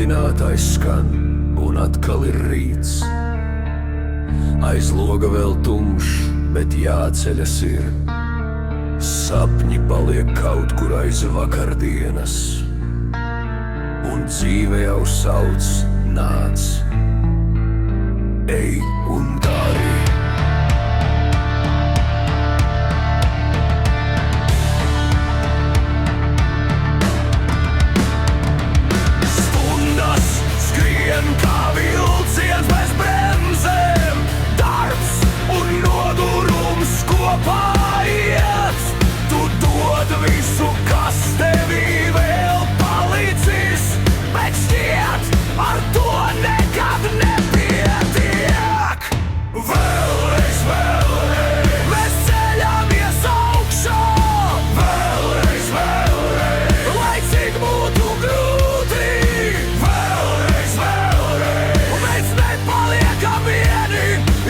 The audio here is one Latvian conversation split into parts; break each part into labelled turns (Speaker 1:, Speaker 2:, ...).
Speaker 1: Modinātais skan, un atkal ir rīts. Aiz loga vēl tumšs, bet jāceļas ir. Sapņi paliek kaut kur aiz vakardienas, un dzīve jau sauc, nāc, ej un dari. Stundas skrien kā vilciens bez bremzēm, darbs un nodurums kopā iet. Tu dod visu, kas tevī vēl palicis, bet šķiet, ar to nekad nepietiek. Vēlreiz, vēlreiz, mēs ceļamies augšā. Vēlreiz, vēlreiz, lai cik būtu grūti. Vēlreiz, vēlreiz, mēs nepaliekam vieni,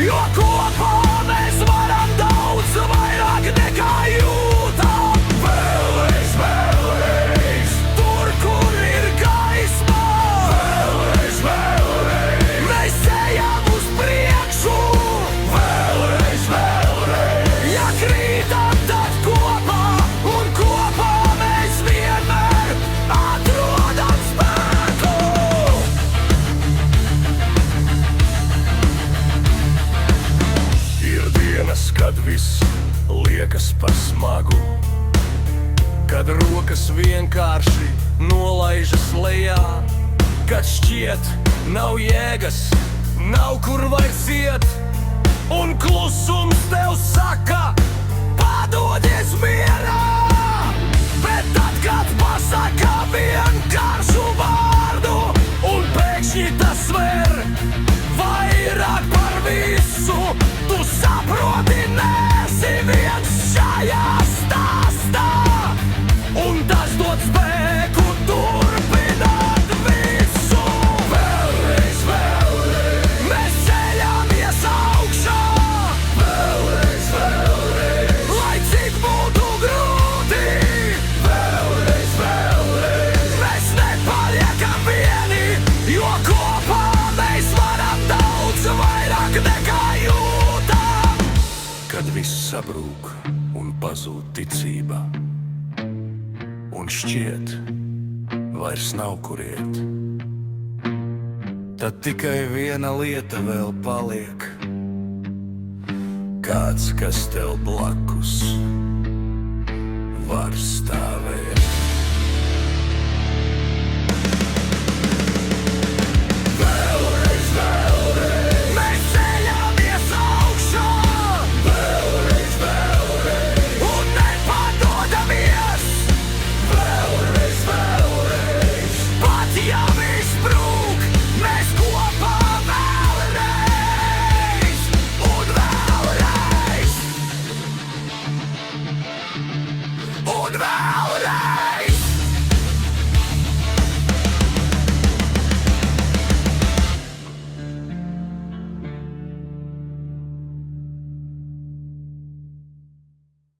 Speaker 1: jo kopā mēs varam daudz vairāk nekā jūtam. Vēlreiz, vēlreiz, tur, kur ir gaisma. Vēlreiz, vēlreiz, mēs ejam uz priekšu. Vēlreiz, vēlreiz, ja krītam, tad kopā, un kopā mēs vienmēr atrodam spēku. Ir dienas, kad viss liekas par smagu, kad rokas vienkārši nolaižas lejā, kad šķiet nav jēgas, nav kur vairs iet, un klusums tev saka, padodies mierā. Bet tad, kad pasaka vienkāršu vārdu, un pēkšņi tas sver vairāk par visu, tu saproti, nesi viens šajā stāstā, un tas dod spēku turpināt visu. Vēlreiz, vēlreiz, mēs ceļamies augšā. Vēlreiz, vēlreiz, lai cik būtu grūti. Vēlreiz, vēlreiz, mēs nepaliekam vieni, jo kopā mēs varam daudz vairāk nekā jūtam. Kad viss sabrūk un pazūd ticība, un šķiet, vairs nav kur iet, tad tikai viena lieta vēl paliek. Kāds, kas tev blakus var stāvēt. Vēlreiz, vēlreiz, mēs ceļamies augšā. Vēlreiz, vēlreiz, un nepadodamies. Vēlreiz, vēlreiz, pat ja viss brūk, mēs kopā vēlreiz, un vēlreiz, un vēlreiz.